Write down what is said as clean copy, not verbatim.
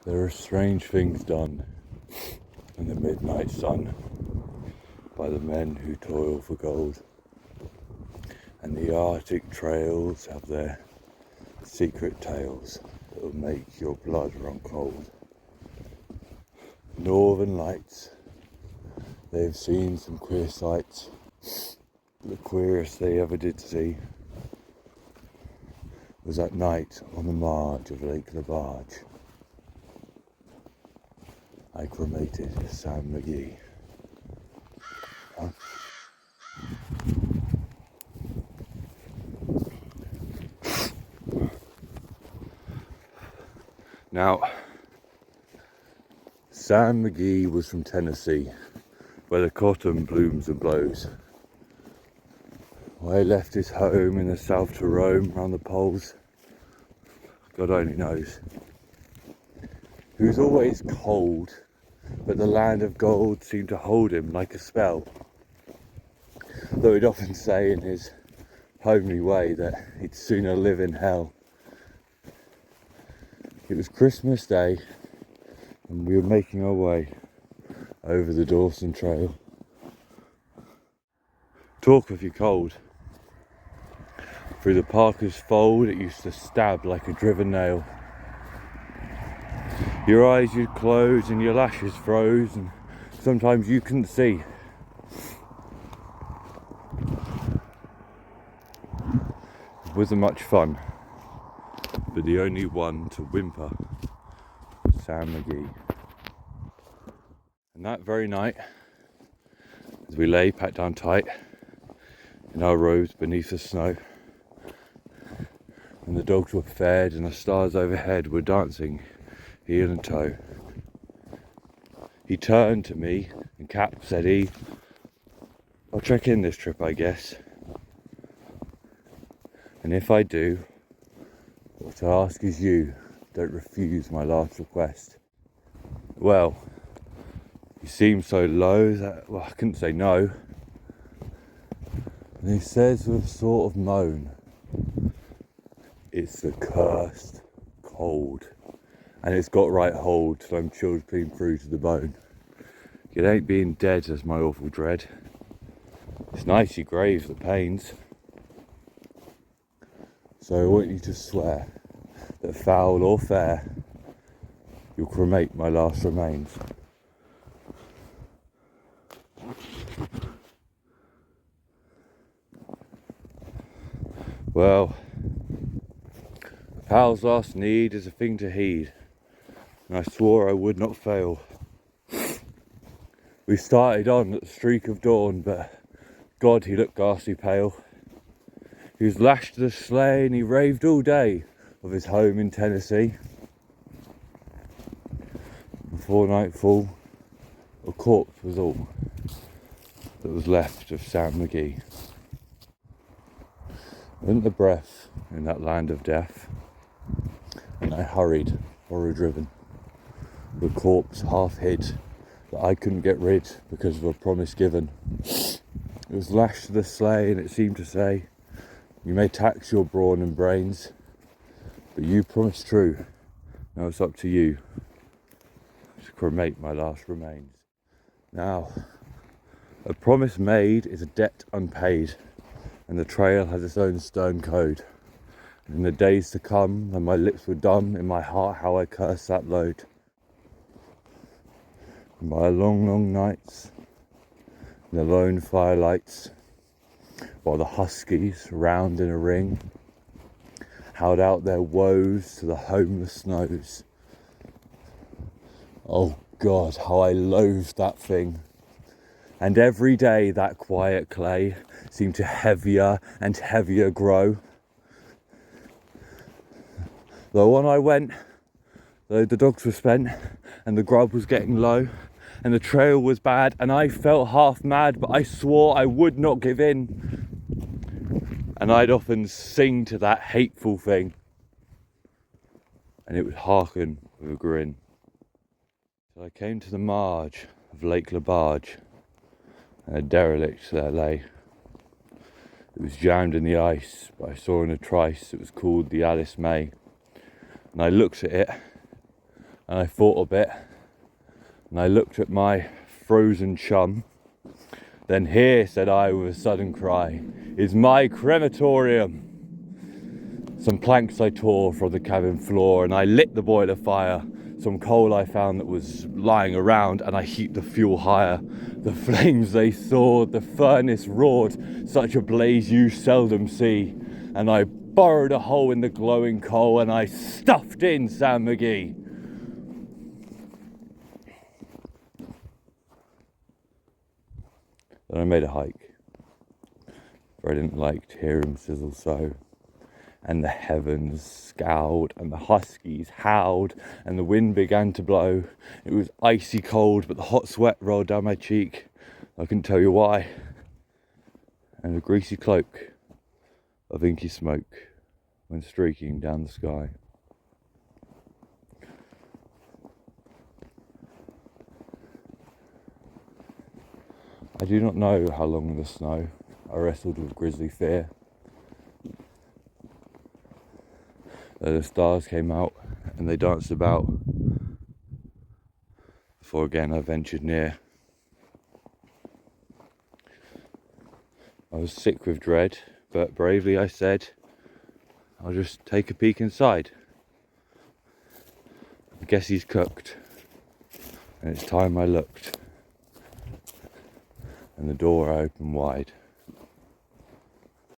There are strange things done in the midnight sun by the men who toil for gold, and the Arctic trails have their secret tales that will make your blood run cold. Northern lights, they've seen some queer sights. The queerest they ever did see was at night on the marge of Lake Labarge. I cremated Sam McGee. Huh? Now, Sam McGee was from Tennessee, where the cotton blooms and blows. Why he left his home in the south to roam round the poles, God only knows. He was always cold, but the land of gold seemed to hold him like a spell. Though he'd often say in his homely way that he'd sooner live in hell. It was Christmas Day, and we were making our way over the Dawson Trail. Talk of your cold. Through the Parker's fold it used to stab like a driven nail. Your eyes you'd close and your lashes froze, and sometimes you couldn't see. It wasn't much fun, but the only one to whimper was Sam McGee. And that very night, as we lay packed down tight in our robes beneath the snow, and the dogs were fed and the stars overhead were dancing heel and toe, he turned to me and Cap, said he, "I'll trek in this trip, I guess. And if I do, what I ask is you don't refuse my last request." Well, he seemed so low that, well, I couldn't say no. And he says with a sort of moan, "It's the cursed cold, and it's got right hold till I'm chilled clean through to the bone. It ain't being dead as my awful dread. It's nice you grave the pains. So I want you to swear that foul or fair, you'll cremate my last remains." Well, a pal's last need is a thing to heed, and I swore I would not fail. We started on at the streak of dawn, but God, he looked ghastly pale. He was lashed to the sleigh and he raved all day of his home in Tennessee. Before nightfall, a corpse was all that was left of Sam McGee. Wasn't the breath in that land of death, and I hurried, horror-driven, the corpse half hid that I couldn't get rid because of a promise given. It was lashed to the sleigh and it seemed to say, "You may tax your brawn and brains, but you promised true. Now it's up to you to cremate my last remains." Now, a promise made is a debt unpaid, and the trail has its own stern code. And in the days to come, when my lips were dumb, in my heart how I cursed that load. And by long, long nights, in the lone firelights, while the huskies, round in a ring, howled out their woes to the homeless snows. Oh God, how I loathed that thing. And every day that quiet clay seemed to heavier and heavier grow. Though on I went, though the dogs were spent, and the grub was getting low, and the trail was bad, and I felt half mad, but I swore I would not give in. And I'd often sing to that hateful thing, and it would hearken with a grin. So I came to the marge of Lake Labarge, and a derelict there lay. It was jammed in the ice, but I saw in a trice it was called the Alice May. And I looked at it, And I thought a bit, and I looked at my frozen chum. Then here, said I with a sudden cry, is my crematorium. Some planks I tore from the cabin floor, and I lit the boiler fire. Some coal I found that was lying around, and I heaped the fuel higher. The flames they soared, the furnace roared, such a blaze you seldom see. And I burrowed a hole in the glowing coal, and I stuffed in Sam McGee. Then I made a hike, for I didn't like to hear him sizzle so. And the heavens scowled, and the huskies howled, and the wind began to blow. It was icy cold, but the hot sweat rolled down my cheek. I couldn't tell you why. And a greasy cloak of inky smoke went streaking down the sky. I do not know how long in the snow I wrestled with grisly fear. The stars came out and they danced about before again I ventured near. I was sick with dread, but bravely I said, I'll just take a peek inside. I guess he's cooked. And it's time I looked. And the door opened wide.